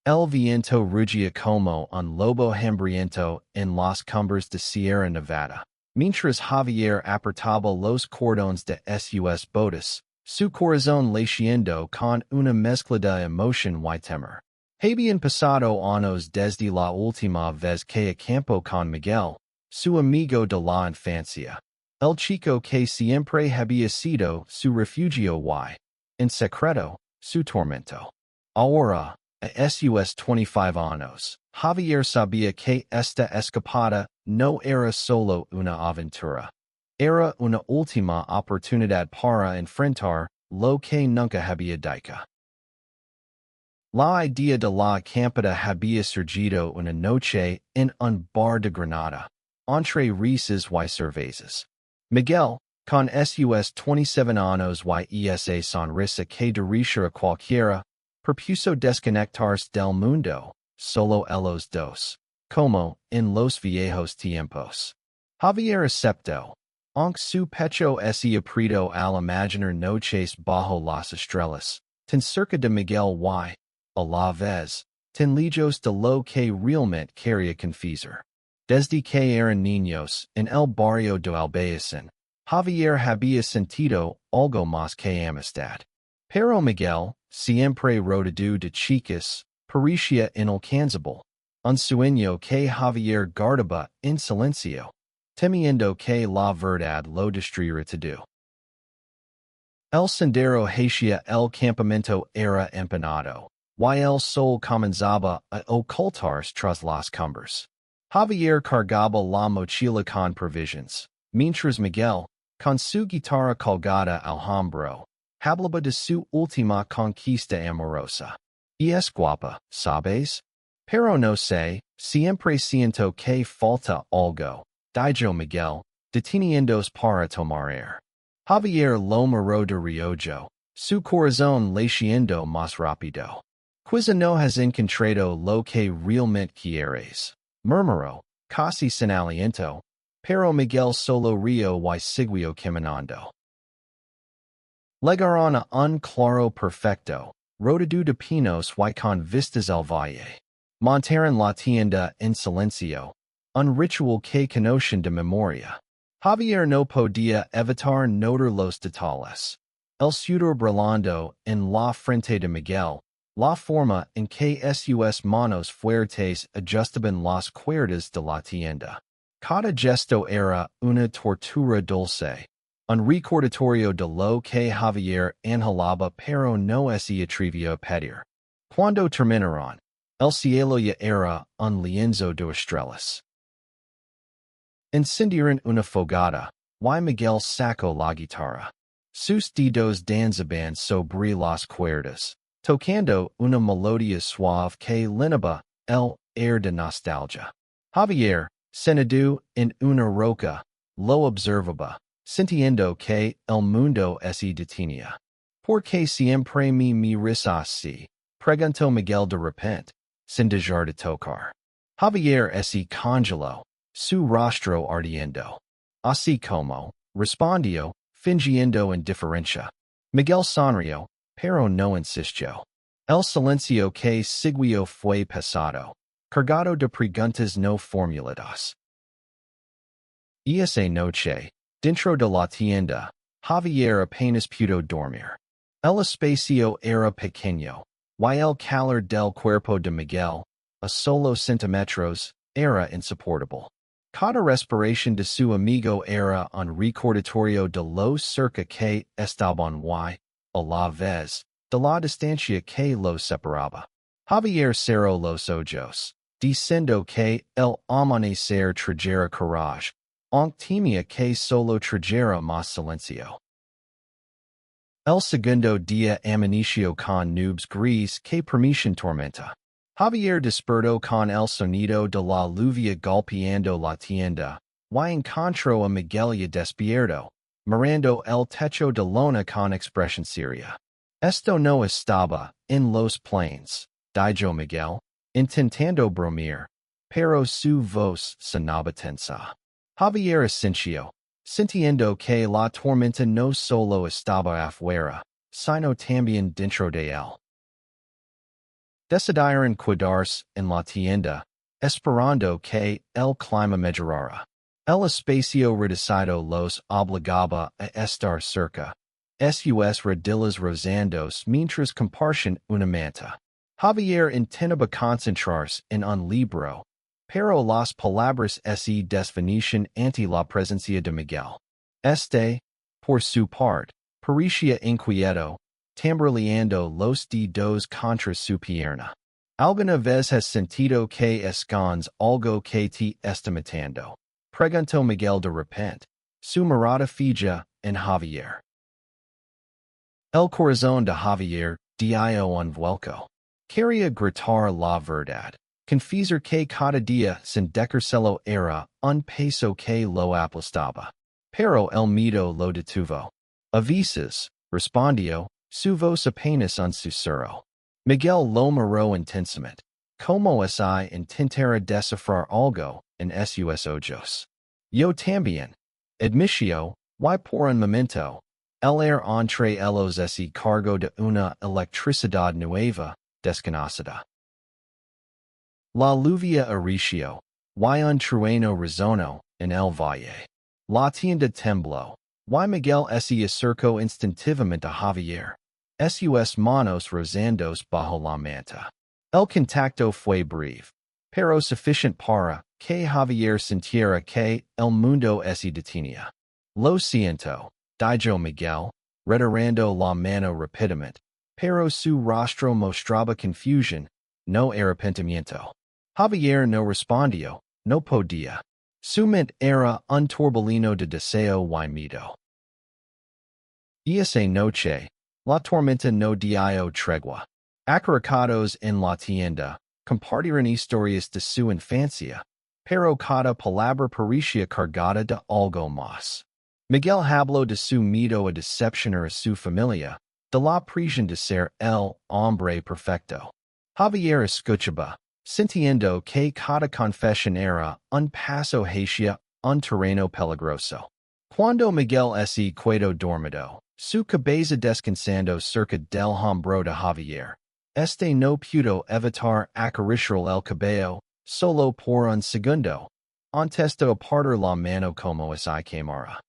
El viento rugia como un lobo hambriento en las cumbres de Sierra Nevada. Mientras Javier apretaba los cordones de sus botas, su corazón latiendo con una mezcla de emoción y temor. Habían pasado años desde la última vez que acampó con Miguel, su amigo de la infancia. El chico que siempre había sido su refugio y, en secreto, su tormento. Ahora, a sus 25 años, Javier sabía que esta escapada no era solo una aventura. Era una última oportunidad para enfrentar lo que nunca había dicho. La idea de la acampada había surgido una noche en un bar de Granada, entre risas y cervezas. Miguel, con sus 27 años y esa sonrisa que dirige a cualquiera, propuso desconectarse del mundo, solo ellos dos, como en los viejos tiempos. Javier aceptó, aunque su pecho se apretó al imaginar noches bajo las estrellas, tan cerca de Miguel y, a la vez, tan lejos de lo que realmente quería confesar. Desde que eran niños, en el barrio de Albayazín, Javier había sentido algo más que amistad. Pero Miguel, siempre rodeado de chicas, parecía inalcanzable, un sueño que Javier guardaba en silencio, temiendo que la verdad lo destruyera todo. El sendero hacia el campamento era empanado, y el sol comenzaba a ocultarse tras las cumbres. Javier cargaba la mochila con provisions, mientras Miguel, con su guitarra colgada al hombro, hablaba de su última conquista amorosa. Y es guapa, ¿sabes? Pero no sé, siempre siento que falta algo, dijo Miguel, deteniéndose para tomar aire. Javier lo miró de reojo, su corazón latiendo más rápido. Quizá no has encontrado lo que realmente quieres, murmuró, casi sin aliento, pero Miguel solo rió y siguió caminando. Llegaron a un claro perfecto, rodeado de pinos y con vistas al valle. Montaron la tienda en silencio, un ritual que conocen de memoria. Javier no podía evitar notar los detalles. El sudor brillando en la frente de Miguel, la forma en que sus manos fuertes ajustaban las cuerdas de la tienda. Cada gesto era una tortura dulce, un recordatorio de lo que Javier anhelaba pero no se atrevió a pedir. Cuando terminaron, el cielo ya era un lienzo de estrellas. Encendieron una fogata, y Miguel sacó la guitarra. Sus dedos danzaban sobre las cuerdas, tocando una melodía suave que llenaba el air de nostalgia. Javier, sentado en una roca, lo observaba, sintiendo que el mundo se detenía. ¿Por qué siempre me miras así? Preguntó Miguel de repente, sin dejar de tocar. Javier se congeló, su rostro ardiendo. Así como, respondió, fingiendo indiferencia. Miguel sonrió, pero no insistió. El silencio que siguió fue pesado, cargado de preguntas no formuladas. Y esa noche, dentro de la tienda, Javier apenas pudo dormir. El espacio era pequeño, y el calor del cuerpo de Miguel, a solo centímetros, era insoportable. Cada respiración de su amigo era un recordatorio de lo cerca que estaban y, a la vez, de la distancia que los separaba. Javier cerró los ojos, diciendo que el amanecer trajera courage, aunque temía que solo trajera más silencio. El segundo día amaneció con nubes gris que permitían tormenta. Javier despertó con el sonido de la lluvia golpeando la tienda, y encontró a Miguel ya despierto, mirando el techo de lona con expresión seria. Esto no estaba en los planes, dijo Miguel, intentando bromear, pero su voz sonaba tensa. Javier asintió, sintiendo que la tormenta no solo estaba afuera, sino también dentro de él. Decidiron quedarse en la tienda, esperando que el clima mejorara. El espacio reducido los obligaba a estar cerca. Sus redilas rosandos mientras compartían una manta. Javier intentaba concentrarse en un libro, pero las palabras se desvanecían ante la presencia de Miguel. Por su parte, parecía inquieto, tambaleando los dedos contra su pierna. ¿Alguna vez has sentido que escondes algo que te está matando? Preguntó Miguel de repente. Su mirada fija en Javier. El corazón de Javier dio un vuelco. Quería gritar la verdad. Confesar que cada día sin decírselo era un peso que lo aplastaba. Pero el miedo lo detuvo. A veces, respondió, su voz apenas un susurro. Miguel lo miró intensamente. Como si intentara descifrar algo en sus ojos. Yo también. Admitió, y por un momento, el aire entre ellos se cargó de una electricidad nueva, desconocida. La lluvia arreció, y un trueno resonó en el valle. La tienda tembló, y Miguel se acercó instintivamente a Javier. Sus manos rozandos bajo la manta. El contacto fue breve, pero suficiente para que Javier sintiera que el mundo se detenía. Lo siento, dijo Miguel, retirando la mano rápidamente, pero su rostro mostraba confusión, no arrepentimiento. Javier no respondió, no podía. Su mente era un torbellino de deseo y miedo. Esa noche, la tormenta no dio tregua. Acurrucados en la tienda, compartieron historias de su infancia, pero cada palabra parecía cargada de algo más. Miguel habló de su miedo a decepcionar a su familia, de la presión de ser el hombre perfecto. Javier escuchaba, sintiendo que cada confesión era un paso hacia un terreno peligroso. Cuando Miguel se quedó dormido, su cabeza descansando cerca del hombro de Javier, no pudo evitar acariciar el cabello, solo por un segundo, antes de apartar la mano como si quemara.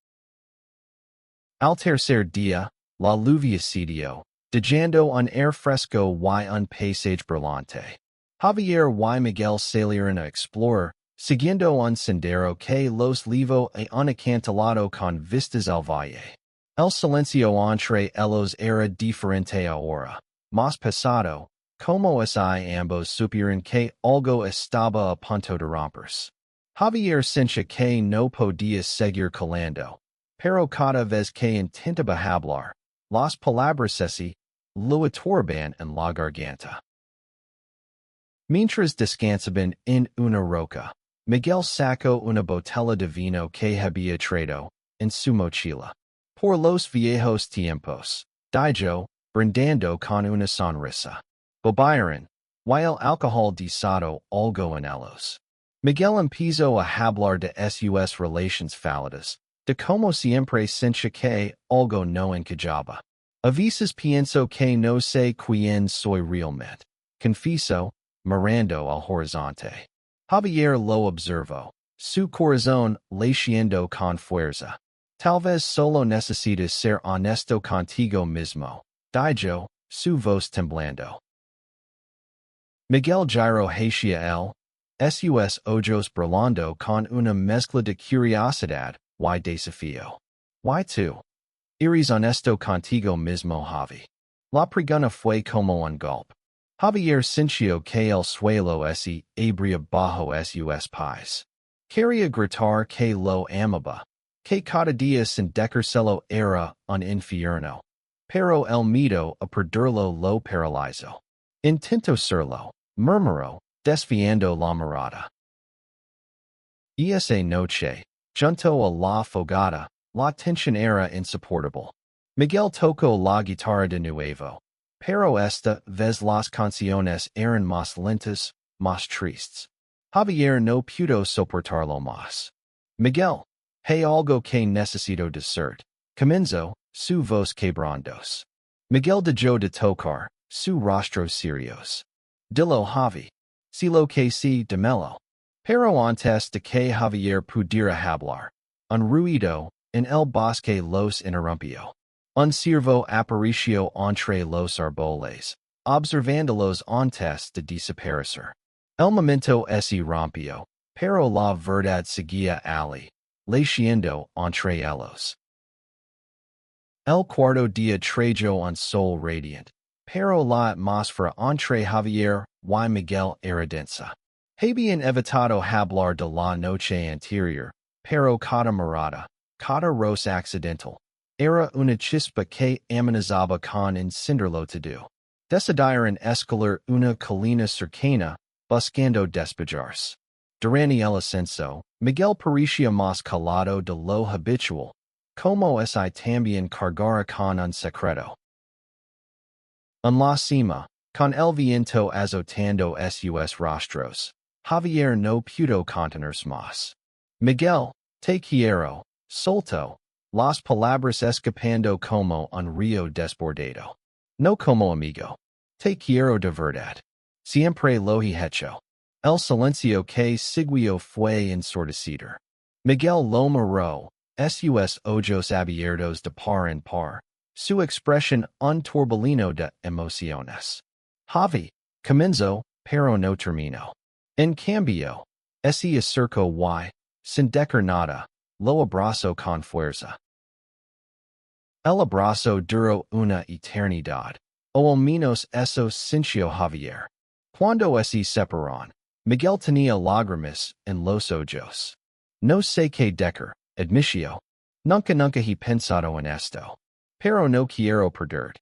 Al tercer día, la lluvia cedió, dejando un aire fresco y un paisaje brillante. Javier y Miguel salieron a explorar, siguiendo un sendero que los llevó a un acantilado con vistas al valle. El silencio entre ellos era diferente ahora, más pesado, como si ambos supieran que algo estaba a punto de romperse. Javier sentía que no podía seguir calando, pero cada vez que intentaba hablar, las palabras se lo atorbaban en la garganta. Mientras descansaban en una roca, Miguel sacó una botella de vino que había traído en su mochila. Por los viejos tiempos, dijo, brindando con una sonrisa. Bebieron, y el alcohol desató algo en ellos. Miguel empezó a hablar de sus relaciones fallidas, de como siempre sentía que algo no encajaba. A veces pienso que no sé quién soy realmente, confesó, mirando al horizonte. Javier lo observó, su corazón latiendo con fuerza. Tal vez solo necesitas ser honesto contigo mismo, dijo, su voz temblando. Miguel giró hacia sus ojos brillando con una mezcla de curiosidad y desafío. ¿Y tú? ¿Eres honesto contigo mismo, Javi? La pregunta fue como un golpe. Javier sintió que el suelo se abría bajo sus pies. Quería gritar que lo amaba, que cada día sin decírselo era un infierno. Pero el miedo a perderlo lo paralizó. Intentó serlo, murmuró, desviando la mirada. Esa noche, junto a la fogata, la tensión era insoportable. Miguel tocó la guitarra de nuevo, pero esta vez las canciones eran más lentas, más tristes. Javier no pudo soportarlo más. Miguel, hay algo que necesito decirte, comenzó, su voz quebrándose. Miguel dejó de tocar, su rostro serios. Dilo Javi. Silo KC de Melo. Pero antes de que Javier pudiera hablar. Un ruido en el bosque los interrumpió. Un ciervo apareció entre los árboles, observándolos antes de desaparecer. El momento se rompió, pero la verdad seguía allí, leyendo entre ellos. El cuarto día trajo un sol radiante, pero la atmósfera entre Javier y Miguel era densa. Habían evitado hablar de la noche anterior, pero cada mirada, cada roce accidental, era una chispa que amenazaba con encenderlo todo. Decidieron escalar una colina cercana, buscando despejarse. Durante el ascenso, Miguel parecía más calado de lo habitual, como si también cargara con un secreto. En la cima, con el viento azotando sus rostros, Javier no pudo contenerse más. Miguel, te quiero, soltó, las palabras escapando como un río desbordado. No como amigo. Te quiero de verdad. Siempre lo he hecho. El silencio que siguió fue ensordecido. Miguel lo miró, sus ojos abiertos de par en par, su expresión un torbellino de emociones. Javi, comenzó, pero no terminó. En cambio, se acercó y, sin decir nada, lo abrazó con fuerza. El abrazo duró una eternidad, o al menos eso sintió Javier. Cuando se separaron, Miguel tenía lágrimas en los ojos. No sé qué decir, admitió. Nunca he pensado en esto. Pero no quiero perder.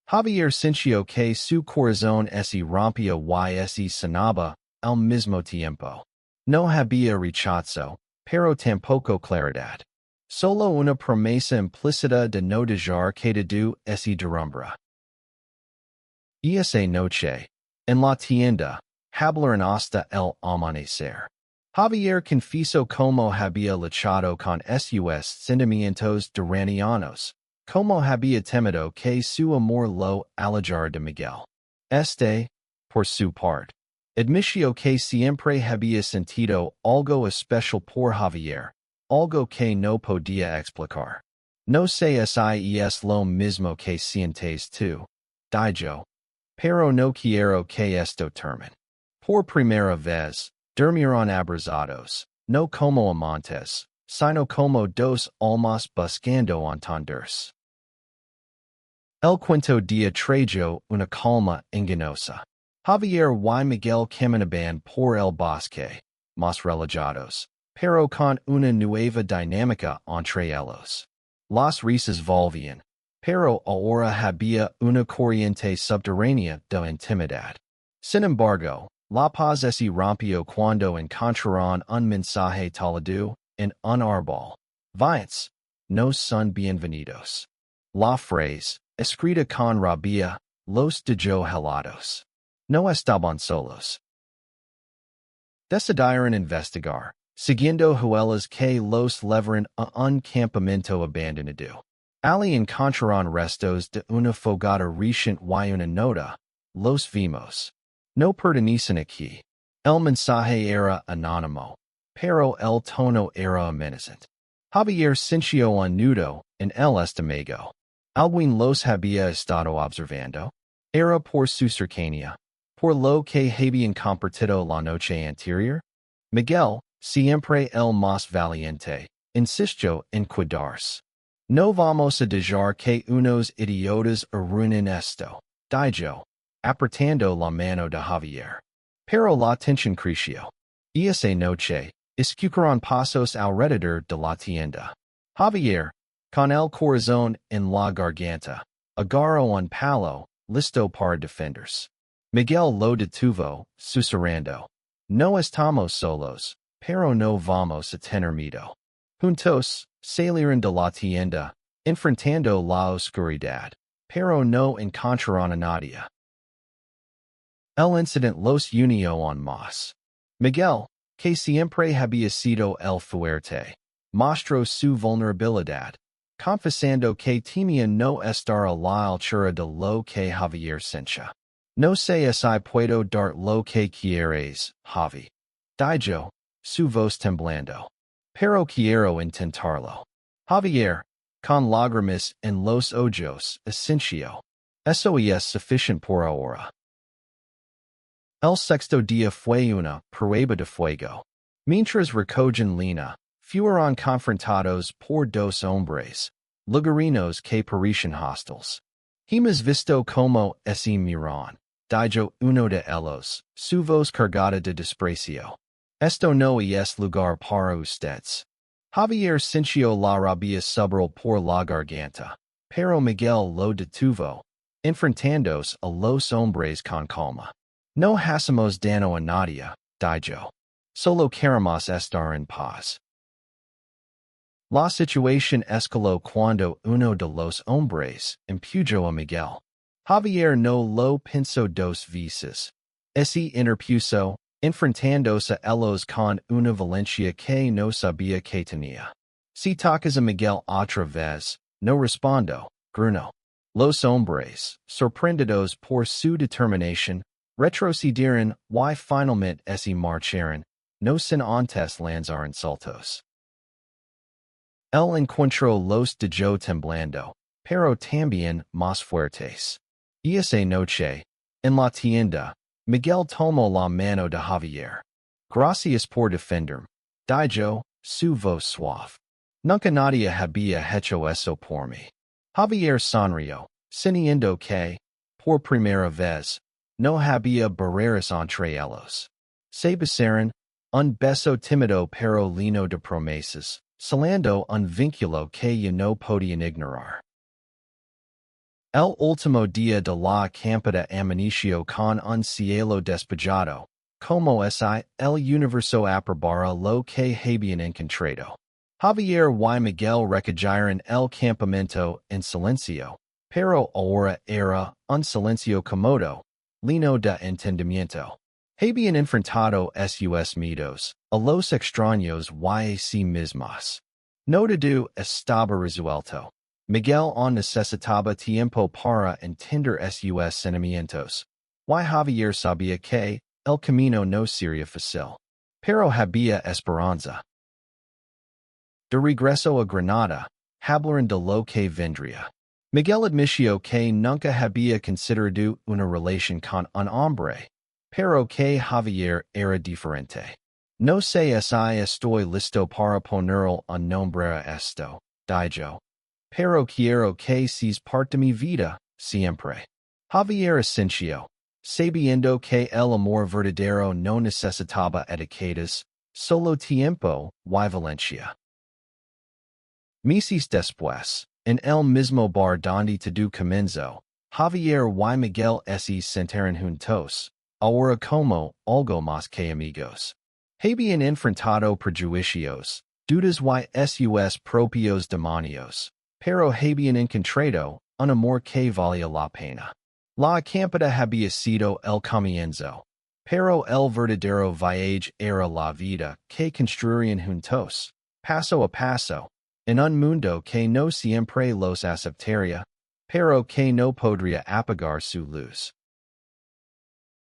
Javier sintió que su corazón se rompía y se sanaba al mismo tiempo. No había rechazo, pero tampoco claridad. Solo una promesa implícita de no dejar que todo se derrumbara. Esa noche, en la tienda, hablaron hasta el amanecer. Javier confesó como había luchado con sus sentimientos durante años, como había temido que su amor lo alejara de Miguel. Por su parte, admitió que siempre había sentido algo especial por Javier, algo que no podía explicar. No sé si es lo mismo que sientes tú, dijo, pero no quiero que esto termine. Por primera vez, durmieron abrazados, no como amantes, sino como dos almas buscando entenderse. El cuento día trajo una calma engañosa. Javier y Miguel caminaban por el bosque, más relajados, pero con una nueva dinámica entre ellos. Las risas volvían, pero ahora había una corriente subterránea de intimidad. Sin embargo, la paz se rompió cuando encontraron un mensaje talado en un árbol. Vayanse, nos son bienvenidos. La frase, escrita con rabia, los dejó helados. No estaban solos. Decidieron investigar, siguiendo huellas que los llevaron a un campamento abandonado. Allí encontraron restos de una fogata reciente y una nota. Los vimos. No pertenecen aquí. El mensaje era anónimo, pero el tono era amenazante. Javier sintió un nudo en el estómago. ¿Alguien los había estado observando? Era por su cercanía, por lo que habían compartido la noche anterior. Miguel, siempre el más valiente, insistió en cuidarse. No vamos a dejar que unos idiotas arruinen esto, dijo, apretando la mano de Javier. Pero la tensión creció. Esa noche, escucharon pasos alrededor de la tienda. Javier, con el corazón en la garganta, agarró un palo, listo para defenderse. Miguel lo detuvo, susurrando. No estamos solos, pero no vamos a tener miedo. Juntos, salieron de la tienda, enfrentando la oscuridad, pero no encontraron a nadie. El incidente los unió aún más. Miguel, que siempre había sido el fuerte, mostró su vulnerabilidad, confesando que temía no estar a la altura de lo que Javier sentía. No sé si puedo dar lo que quieres, Javi. Dijo, su voz temblando. Pero quiero intentarlo. Javier, con lágrimas en los ojos, asintió. Eso es sufficient por ahora. El sexto día fue una prueba de fuego. Mientras recogen lina, fueron confrontados por dos hombres, lugarinos que parecían hostiles. Hemos visto como ese miran, dijo uno de ellos, su voz cargada de desprecio. Esto no es lugar para ustedes. Javier sintió la rabia subir por la garganta, pero Miguel lo detuvo, enfrentándose a los hombres con calma. No hacemos daño a nadie, dijo. Solo queremos estar en paz. La situación escaló cuando uno de los hombres empujó a Miguel. Javier no lo pensó dos veces. Ese interpuso, enfrentándose a ellos con una violencia que no sabía que tenía. Si tocas a Miguel otra vez, no respondo, gruñó. Los hombres, sorprendidos por su determinación, retrocedieron y finalmente se marcharon, no sin antes lanzar insultos. Él encontró los dejó temblando, pero también más fuertes. Y esa noche, en la tienda, Miguel tomó la mano de Javier. Gracias por defenderme, dijo, su voz suave. Nunca nadie había hecho eso por mí. Javier sonrió, sintiendo que, por primera vez, no había barreras entre ellos. Se besaron, un beso tímido pero lleno de promesas, selando un vínculo que ya no podían ignorar. El último día de la acampada amaneció con un cielo despejado, como si el universo aprobara lo que habían encontrado. Javier y Miguel recogieron el campamento en silencio, pero ahora era un silencio cómodo, lleno de entendimiento. Habían enfrentado sus miedos, a los extraños y a sí mismos. No todo estaba resuelto. Miguel aún necesitaba tiempo para entender sus sentimientos. Y Javier sabía que el camino no sería fácil. Pero había esperanza. De regreso a Granada, hablaron de lo que vendría. Miguel admitió que nunca había considerado una relación con un hombre, pero que Javier era diferente. No sé si estoy listo para poner un nombre a esto, dijo. Pero quiero que seas parte de mi vida, siempre. Javier asintió, sabiendo que el amor verdadero no necesitaba etiquetas, solo tiempo y violencia. Meses después, en el mismo bar donde todo comenzó, Javier y Miguel se sentaron juntos, ahora como algo más que amigos. Habían enfrentado prejuicios, dudas y sus propios demonios, pero habían encontrado un amor que valía la pena. La acampada había sido el comienzo, pero el verdadero viaje era la vida que construirían juntos, paso a paso, en un mundo que no siempre los aceptaría, pero que no podría apagar su luz.